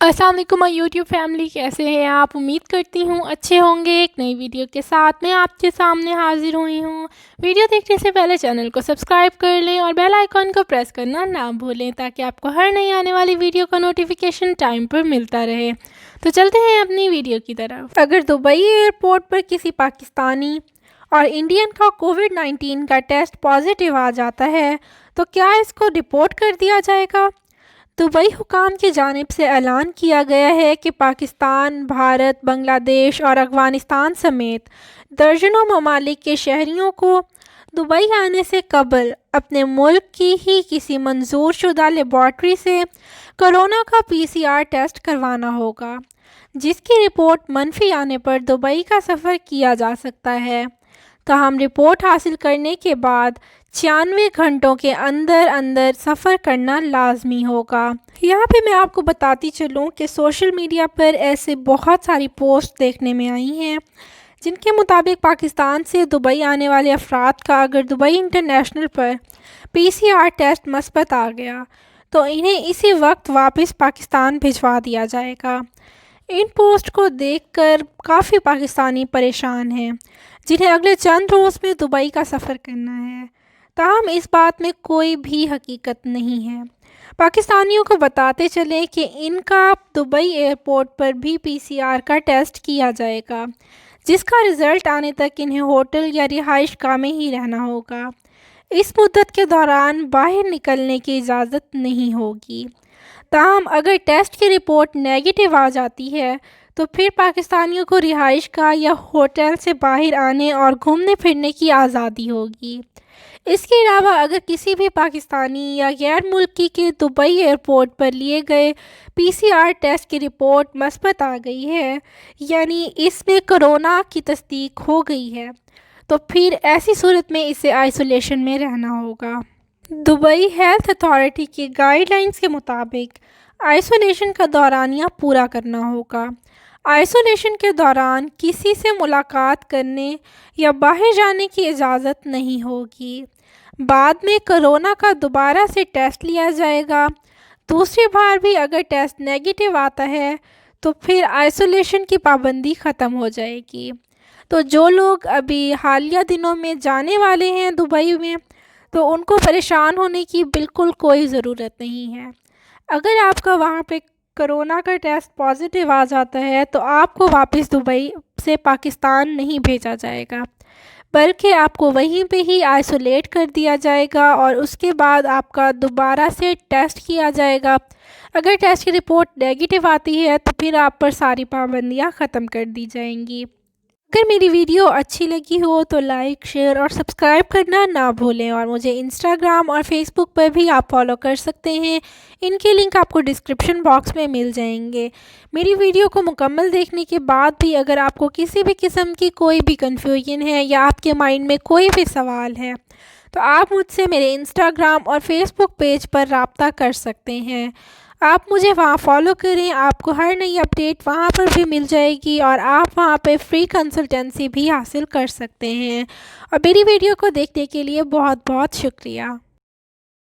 अस्सलाम वालेकुम my YouTube family, कैसे हैं आप? उम्मीद करती हूँ अच्छे होंगे। एक नई वीडियो के साथ मैं आपके सामने हाजिर हुई हूँ। वीडियो देखने से पहले चैनल को सब्सक्राइब कर लें और बेल आइकॉन को प्रेस करना ना भूलें ताकि आपको हर नई आने वाली वीडियो का नोटिफिकेशन टाइम पर मिलता रहे। तो चलते हैं अपनी वीडियो की तरफ। अगर दुबई एयरपोर्ट पर किसी पाकिस्तानी और इंडियन का कोविड-19 का टेस्ट पॉजिटिव आ जाता है तो क्या इसको रिपोर्ट कर दिया जाएगा? दुबई हुकाम की जानिब से ऐलान किया गया है कि पाकिस्तान, भारत, बांग्लादेश और अफ़गानिस्तान समेत दर्जनों ममालिक के शहरियों को दुबई आने से कबल अपने मुल्क की ही किसी मंजूर शुदा लेबॉर्ट्री से कोरोना का PCR टेस्ट करवाना होगा, जिसकी रिपोर्ट मनफी आने पर दुबई का सफ़र किया जा सकता है। ताहम रिपोर्ट हासिल करने के बाद 96 घंटों के अंदर अंदर सफ़र करना लाजमी होगा। यहाँ पे मैं आपको बताती चलूँ कि सोशल मीडिया पर ऐसे बहुत सारी पोस्ट देखने में आई हैं जिनके मुताबिक पाकिस्तान से दुबई आने वाले अफराद का अगर दुबई इंटरनेशनल पर PCR टेस्ट मस्बत आ गया तो इन्हें इसी वक्त वापस पाकिस्तान भिजवा दिया जाएगा। इन पोस्ट को देखकर काफ़ी पाकिस्तानी परेशान हैं जिन्हें अगले चंद रोज़ में दुबई का सफ़र करना है। ताहम इस बात में कोई भी हकीकत नहीं है। पाकिस्तानियों को बताते चलें कि इनका दुबई एयरपोर्ट पर भी PCR का टेस्ट किया जाएगा, जिसका रिज़ल्ट आने तक इन्हें होटल या रिहाइश गाह में ही रहना होगा। इस मुद्दत के दौरान बाहर निकलने की इजाज़त नहीं होगी। ताहम अगर टेस्ट की रिपोर्ट नेगेटिव आ जाती है तो फिर पाकिस्तानियों को रिहाइश गाह या होटल से बाहर आने और घूमने फिरने की आज़ादी होगी। इसके अलावा अगर किसी भी पाकिस्तानी या गैर मुल्की के दुबई एयरपोर्ट पर लिए गए PCR टेस्ट की रिपोर्ट मस्बत आ गई है, यानी इसमें कोरोना की तस्दीक हो गई है, तो फिर ऐसी सूरत में इसे आइसोलेशन में रहना होगा। दुबई हेल्थ अथॉरिटी की गाइडलाइंस के मुताबिक आइसोलेशन का दौरानिया पूरा करना होगा। आइसोलेशन के दौरान किसी से मुलाकात करने या बाहर जाने की इजाज़त नहीं होगी। बाद में कोरोना का दोबारा से टेस्ट लिया जाएगा। दूसरी बार भी अगर टेस्ट नेगेटिव आता है तो फिर आइसोलेशन की पाबंदी ख़त्म हो जाएगी। तो जो लोग अभी हालिया दिनों में जाने वाले हैं दुबई में, तो उनको परेशान होने की बिल्कुल कोई ज़रूरत नहीं है। अगर आपका वहाँ पे कोरोना का टेस्ट पॉजिटिव आ जाता है तो आपको वापस दुबई से पाकिस्तान नहीं भेजा जाएगा, बल्कि आपको वहीं पे ही आइसोलेट कर दिया जाएगा और उसके बाद आपका दोबारा से टेस्ट किया जाएगा। अगर टेस्ट की रिपोर्ट नेगेटिव आती है तो फिर आप पर सारी पाबंदियाँ ख़त्म कर दी जाएंगी। अगर मेरी वीडियो अच्छी लगी हो तो लाइक, शेयर और सब्सक्राइब करना ना भूलें और मुझे इंस्टाग्राम और फेसबुक पर भी आप फॉलो कर सकते हैं। इनके लिंक आपको डिस्क्रिप्शन बॉक्स में मिल जाएंगे। मेरी वीडियो को मुकम्मल देखने के बाद भी अगर आपको किसी भी किस्म की कोई भी कन्फ्यूजन है या आपके माइंड में कोई भी सवाल है तो आप मुझसे मेरे इंस्टाग्राम और फेसबुक पेज पर रब्ता कर सकते हैं। आप मुझे वहाँ फॉलो करें, आपको हर नई अपडेट वहाँ पर भी मिल जाएगी और आप वहाँ पे फ्री कंसल्टेंसी भी हासिल कर सकते हैं। और मेरी वीडियो को देखने के लिए बहुत बहुत शुक्रिया।